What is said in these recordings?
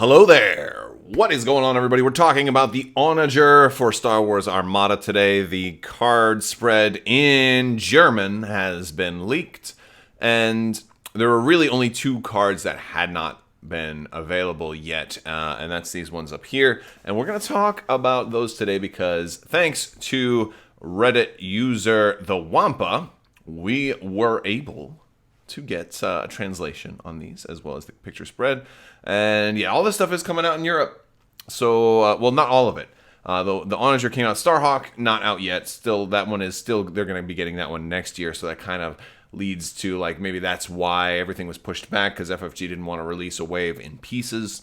Hello there! What is going on, everybody? We're talking about the Onager for Star Wars Armada today. The card spread in German has been leaked, and there were really only two cards that had not been available yet, and that's these ones up here. And we're going to talk about those today because thanks to Reddit user The Wampa, we were able to get a translation on these, as well as the picture spread. And yeah, all this stuff is coming out in Europe. So, well, not all of it. The Onager came out. Starhawk, not out yet. Still, that one is still, they're going to be getting that one next year. So that kind of leads to, like, maybe that's why everything was pushed back, because FFG didn't want to release a wave in pieces.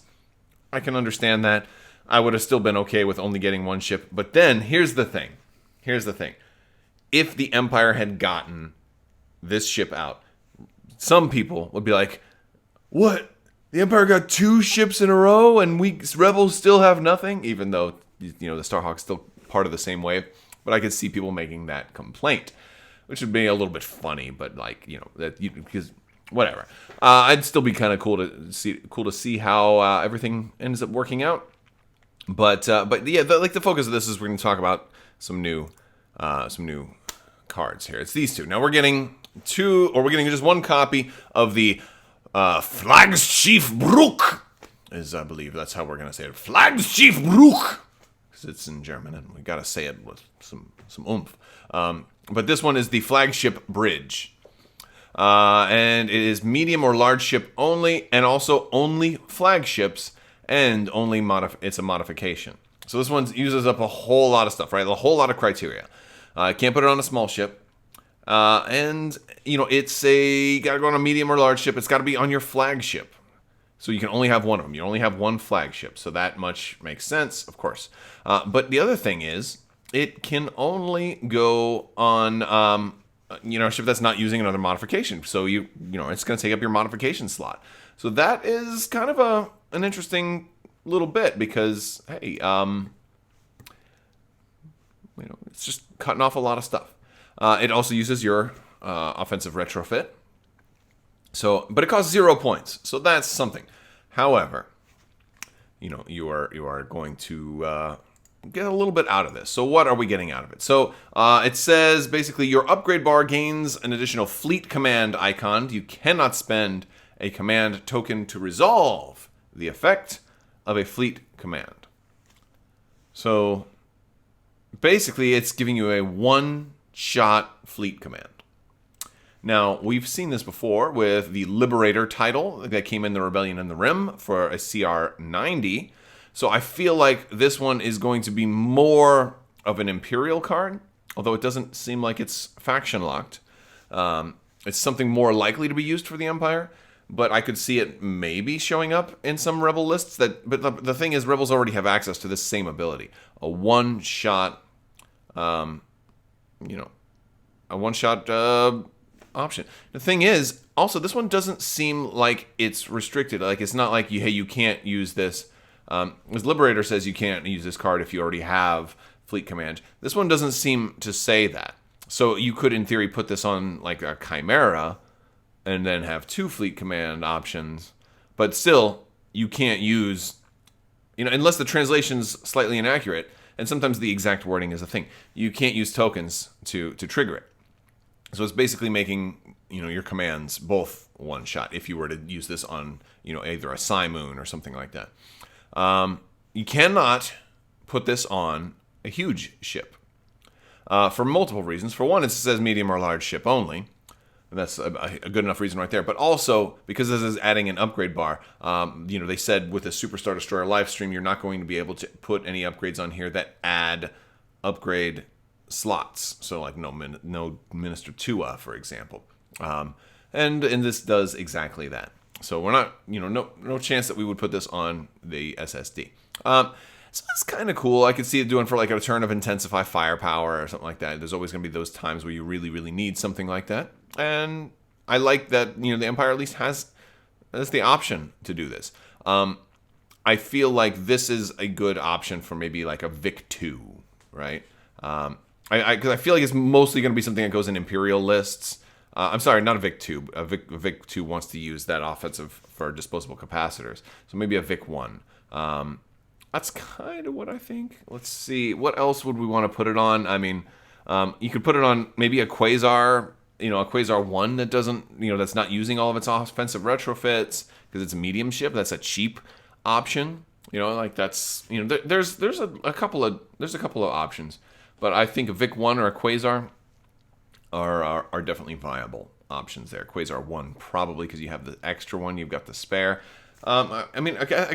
I can understand that. I would have still been okay with only getting one ship. But then, here's the thing. If the Empire had gotten this ship out, some people would be like, what? The Empire got two ships in a row and we Rebels still have nothing? Even though, the Starhawk's still part of the same wave. But I could see people making that complaint, which would be a little bit funny, but because whatever. I'd still be kind of cool to see how everything ends up working out. But yeah, the focus of this is we're going to talk about some new cards here. It's these two. Now we're getting just one copy of the Flaggschiffbruch, I believe that's how we're going to say it. Flaggschiffbruch, because it's in German and we got to say it with some oomph. But this one is the flagship bridge. And it is medium or large ship only, and also only flagships, and only it's a modification. So this one uses up a whole lot of stuff, right? A whole lot of criteria. Can't put it on a small ship. And it's got to go on a medium or large ship. It's got to be on your flagship. So you can only have one of them. You only have one flagship. So that much makes sense, of course. But the other thing is, it can only go on, a ship that's not using another modification. So it's going to take up your modification slot. So that is kind of an interesting little bit because, hey, it's just cutting off a lot of stuff. It also uses your offensive retrofit. But it costs 0 points, so that's something. However, you are going to get a little bit out of this. So what are we getting out of it? So it says basically your upgrade bar gains an additional fleet command icon. You cannot spend a command token to resolve the effect of a fleet command. So basically, it's giving you a one-shot fleet command. Now, we've seen this before with the Liberator title that came in the Rebellion in the Rim for a CR 90. So I feel like this one is going to be more of an Imperial card, although it doesn't seem like it's faction locked. It's something more likely to be used for the Empire, but I could see it maybe showing up in some Rebel lists. But the thing is, Rebels already have access to this same ability. A one-shot option. The thing is, also, this one doesn't seem like it's restricted. Like, it's not like, you can't use this. As Liberator says, you can't use this card if you already have Fleet Command. This one doesn't seem to say that. So you could, in theory, put this on, like, a Chimera and then have two Fleet Command options. But still, you can't use, unless the translation's slightly inaccurate, and sometimes the exact wording is a thing. You can't use tokens to trigger it. So it's basically making, your commands both one shot if you were to use this on, either a Psy Moon or something like that. You cannot put this on a huge ship for multiple reasons. For one, it says medium or large ship only. And that's a good enough reason right there. But also, because this is adding an upgrade bar, they said with a Superstar Destroyer live stream, you're not going to be able to put any upgrades on here that add upgrade slots. So, like, no Minister Tua, for example. And this does exactly that. So we're not, no chance that we would put this on the SSD. So it's kind of cool. I could see it doing for, like, a return of Intensify Firepower or something like that. There's always going to be those times where you really, really need something like that. And I like that, the Empire at least has the option to do this. I feel like this is a good option for maybe like a Vic 2, right? Because I feel like it's mostly going to be something that goes in Imperial lists. I'm sorry, not a Vic 2. Vic 2 wants to use that offensive for disposable capacitors. So maybe a Vic 1. That's kind of what I think. Let's see. What else would we want to put it on? I mean, you could put it on maybe a Quasar, a Quasar 1 that doesn't, that's not using all of its offensive retrofits because it's a medium ship. That's a cheap option. That's, there's a couple of options. But I think a Vic 1 or a Quasar are definitely viable options there. Quasar 1 probably because you have the extra one, you've got the spare. I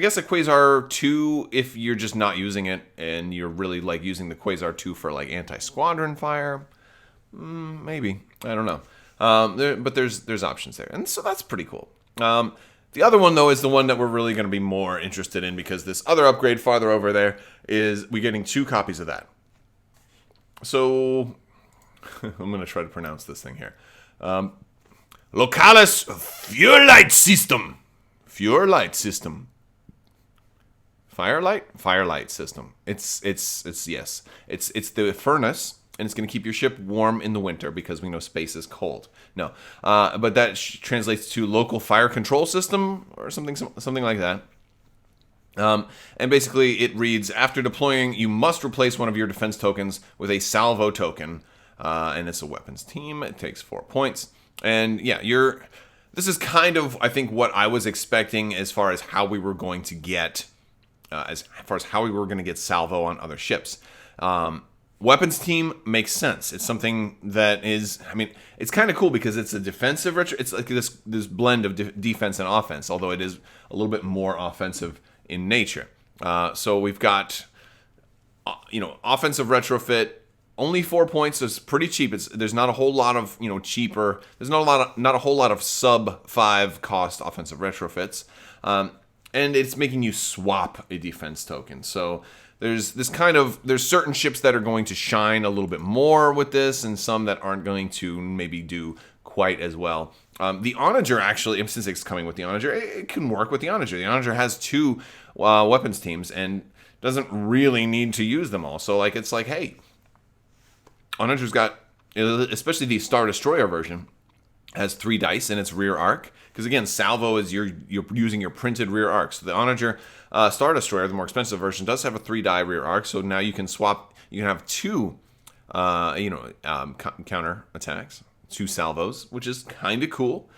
guess a Quasar 2 if you're just not using it and you're really like using the Quasar 2 for like anti-squadron fire. Maybe. I don't know. But there's options there. And so that's pretty cool. The other one, though, is the one that we're really going to be more interested in because this other upgrade farther over there is we're getting 2 copies of that. So I'm going to try to pronounce this thing here. Localis Firelight System. Firelight System. Firelight System. It's the furnace, and it's going to keep your ship warm in the winter because we know space is cold. No, but that translates to local fire control system or something like that. And basically, it reads: after deploying, you must replace one of your defense tokens with a Salvo token, and it's a weapons team. It takes 4 points, and yeah, This is kind of, I think, what I was expecting as far as how we were going to get, Salvo on other ships. Weapons team makes sense. It's something that is, it's kind of cool because it's a defensive retro. It's like this blend of defense and offense, although it is a little bit more offensive in nature. So we've got, offensive retrofit. Only 4 points, so it's pretty cheap. There's not a whole lot of cheaper. There's not a whole lot of sub 5 cost offensive retrofits, and it's making you swap a defense token. So there's certain ships that are going to shine a little bit more with this, and some that aren't going to maybe do quite as well. The Onager actually, since it's coming with the Onager, it can work with the Onager. The Onager has 2 weapons teams and doesn't really need to use them all. So it's like, hey. Onager's got, especially the Star Destroyer version, has 3 dice in its rear arc. Because again, Salvo is you're using your printed rear arc. So the Onager Star Destroyer, the more expensive version, does have a 3-die rear arc. So now you can swap. You can have 2, counter attacks, 2 salvos, which is kind of cool.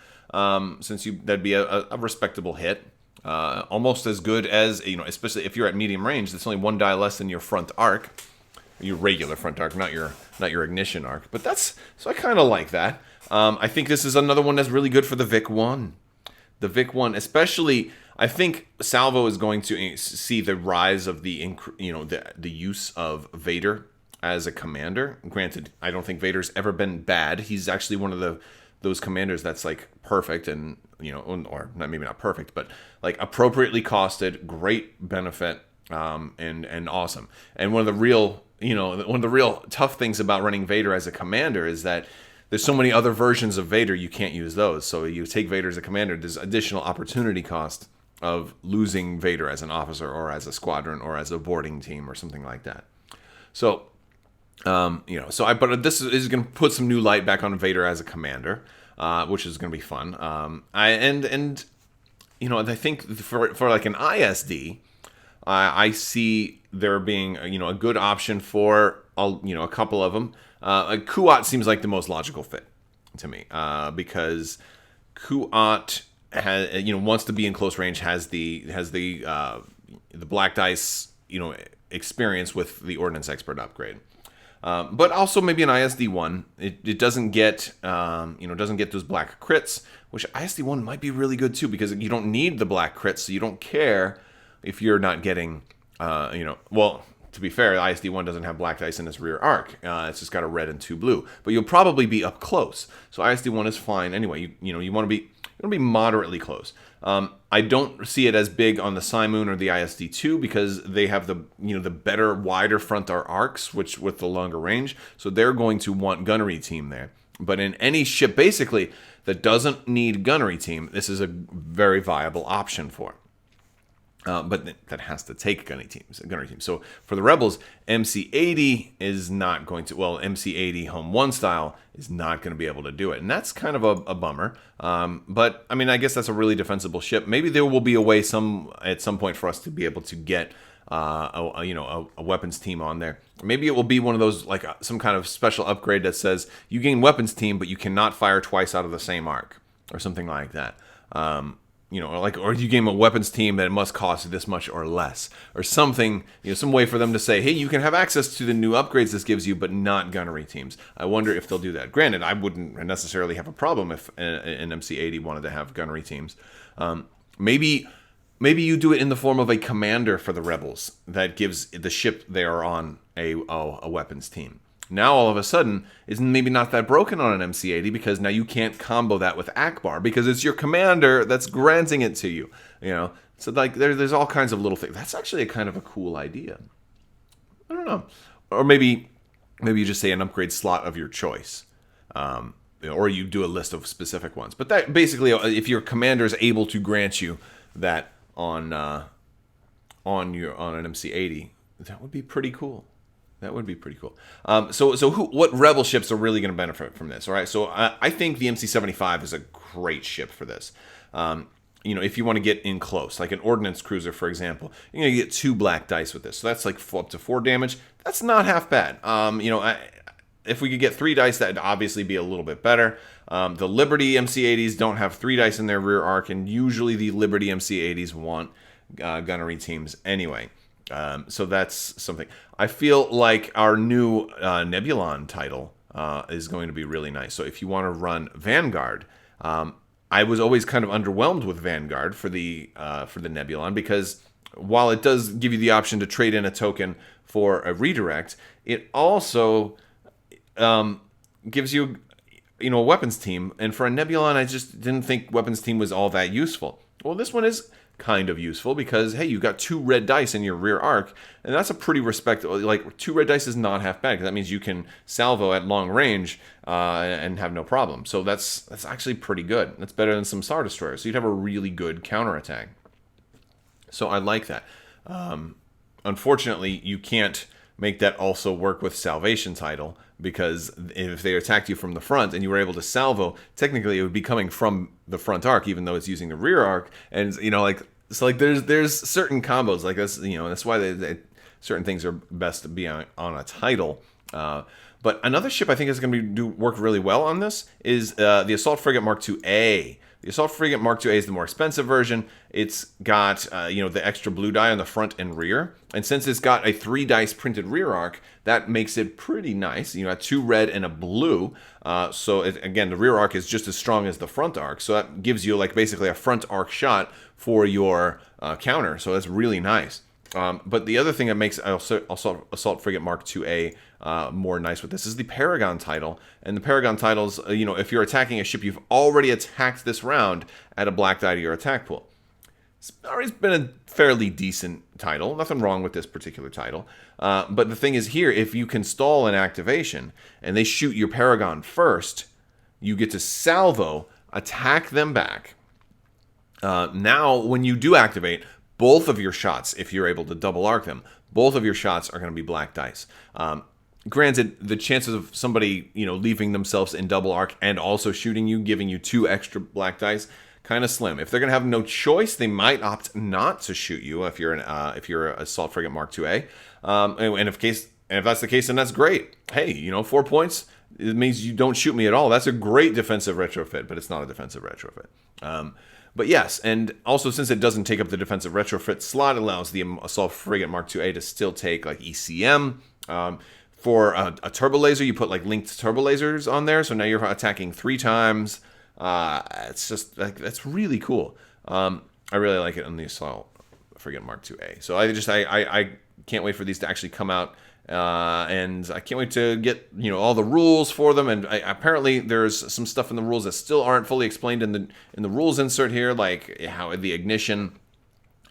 Since that'd be a respectable hit. Almost as good as especially if you're at medium range. That's only 1 die less than your front arc. Your regular front arc, not your ignition arc. But so I kind of like that. I think this is another one that's really good for the Vic 1. The Vic 1, especially, I think Salvo is going to see the rise of the use of Vader as a commander. Granted, I don't think Vader's ever been bad. He's actually one of those commanders that's like perfect and or maybe not perfect, but like appropriately costed, great benefit, and awesome. And one of the real tough things about running Vader as a commander is that there's so many other versions of Vader, you can't use those. So you take Vader as a commander, there's additional opportunity cost of losing Vader as an officer or as a squadron or as a boarding team or something like that. So, but this is going to put some new light back on Vader as a commander, which is going to be fun. I think for like an ISD, I see there being a good option for a couple of them. Kuat seems like the most logical fit to me because Kuat wants to be in close range, has the black dice experience with the Ordnance Expert upgrade, but also maybe an ISD 1. It doesn't get those black crits, which ISD 1 might be really good too because you don't need the black crits, so you don't care if you're not getting, to be fair, ISD 1 doesn't have black dice in its rear arc. It's just got a red and 2 blue. But you'll probably be up close. So ISD 1 is fine anyway. You want to be moderately close. I don't see it as big on the Simoon or the ISD 2 because they have the better, wider front arcs, which with the longer range. So they're going to want gunnery team there. But in any ship basically that doesn't need gunnery team, this is a very viable option for. But that has to take gunnery teams. So for the Rebels, MC80 is not going to. Well, MC80 Home 1 style is not going to be able to do it, and that's kind of a bummer. But I mean, I guess that's a really defensible ship. Maybe there will be a way at some point for us to be able to get a weapons team on there. Maybe it will be one of those like some kind of special upgrade that says you gain weapons team, but you cannot fire twice out of the same arc or something like that. Or you gain a weapons team that must cost this much or less, or something, some way for them to say, hey, you can have access to the new upgrades this gives you, but not gunnery teams. I wonder if they'll do that. Granted, I wouldn't necessarily have a problem if an MC80 wanted to have gunnery teams. Maybe you do it in the form of a commander for the Rebels that gives the ship they are on a weapons team. Now, all of a sudden, is maybe not that broken on an MC80 because now you can't combo that with Akbar because it's your commander that's granting it to you. So like there's all kinds of little things. That's actually a kind of a cool idea. I don't know. Or maybe you just say an upgrade slot of your choice, or you do a list of specific ones. But that basically, if your commander is able to grant you that on an MC80, that would be pretty cool. That would be pretty cool. What Rebel ships are really going to benefit from this? All right, so I think the MC-75 is a great ship for this. If you want to get in close, like an ordnance cruiser, for example, you're going to get 2 black dice with this. So that's like up to 4 damage. That's not half bad. If we could get 3 dice, that'd obviously be a little bit better. The Liberty MC-80s don't have 3 dice in their rear arc, and usually the Liberty MC-80s want gunnery teams anyway. So that's something. I feel like our new Nebulon title is going to be really nice. So if you want to run Vanguard, I was always kind of underwhelmed with Vanguard for the Nebulon because while it does give you the option to trade in a token for a redirect, it also gives you a weapons team. And for a Nebulon, I just didn't think weapons team was all that useful. Well, this one is kind of useful because, hey, you got 2 red dice in your rear arc, and that's a pretty respectable. Like 2 red dice is not half bad because that means you can salvo at long range and have no problem. So that's actually pretty good. That's better than some Star Destroyers. So you'd have a really good counterattack. So I like that. Unfortunately, you can't make that also work with Salvation title because if they attacked you from the front and you were able to salvo, technically it would be coming from the front arc, even though it's using the rear arc. And there's certain combos like this. That's why certain things are best to be on a title. But another ship I think is going to work really well on this is the Assault Frigate Mark II-A. The Assault Frigate Mark II-A is the more expensive version. It's got the extra blue die on the front and rear. And since it's got a 3 dice printed rear arc, that makes it pretty nice. You got 2 red and a blue. Again, the rear arc is just as strong as the front arc. So that gives you basically a front arc shot for your counter. So that's really nice. But the other thing that makes Assault Frigate Mark II-A more nice with this is the Paragon title. And the Paragon titles, if you're attacking a ship you've already attacked this round, add a black die to your attack pool. It's always been a fairly decent title. Nothing wrong with this particular title. But the thing is here, if you can stall an activation and they shoot your Paragon first, you get to salvo, attack them back. Now, when you do activate, both of your shots, if you're able to double arc them, both of your shots are going to be black dice. Granted, the chances of somebody, leaving themselves in double arc and also shooting you, giving you 2 extra black dice, kind of slim. If they're going to have no choice, they might opt not to shoot you if you're an Assault Frigate Mark II-A. And if that's the case, then that's great. Hey, 4 points. It means you don't shoot me at all. That's a great defensive retrofit, but it's not a defensive retrofit. But yes, and also since it doesn't take up the defensive retrofit slot, it allows the Assault Frigate Mark II-A to still take ECM. For a turbo laser, you put linked turbo lasers on there, so now you're attacking 3 times. It's just that's really cool. I really like it on the Assault Frigate Mark II-A. So I can't wait for these to actually come out. And I can't wait to get all the rules for them. And apparently there's some stuff in the rules that still aren't fully explained in the rules insert here, like how the ignition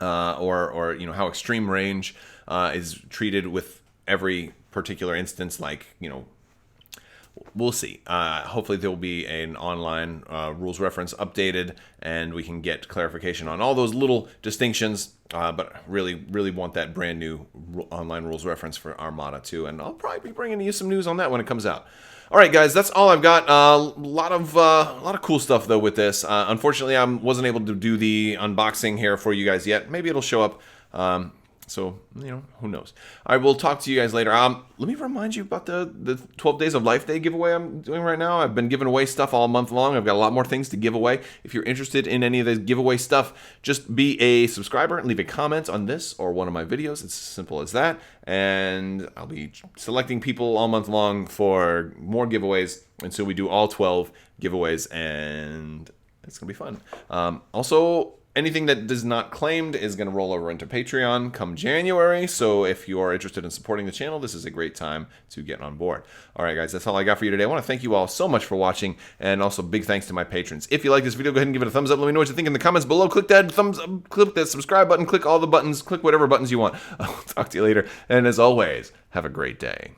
or how extreme range is treated with every particular instance. we'll see. Hopefully there will be an online rules reference updated, and we can get clarification on all those little distinctions. But really want that brand new online rules reference for Armada too, and I'll probably be bringing you some news on that when it comes out. All right, guys, that's all I've got. A lot of cool stuff though with this. Unfortunately, I wasn't able to do the unboxing here for you guys yet. Maybe it'll show up. So, who knows. I will talk to you guys later. Let me remind you about the 12 Days of Life Day giveaway I'm doing right now. I've been giving away stuff all month long. I've got a lot more things to give away. If you're interested in any of the giveaway stuff, just be a subscriber and leave a comment on this or one of my videos. It's as simple as that. And I'll be selecting people all month long for more giveaways until we do all 12 giveaways, and it's going to be fun. Also, anything that is not claimed is going to roll over into Patreon come January, so if you are interested in supporting the channel, this is a great time to get on board. All right, guys, that's all I got for you today. I want to thank you all so much for watching, and also big thanks to my patrons. If you like this video, go ahead and give it a thumbs up. Let me know what you think in the comments below. Click that thumbs up, click that subscribe button, click all the buttons, click whatever buttons you want. I'll talk to you later, and as always, have a great day.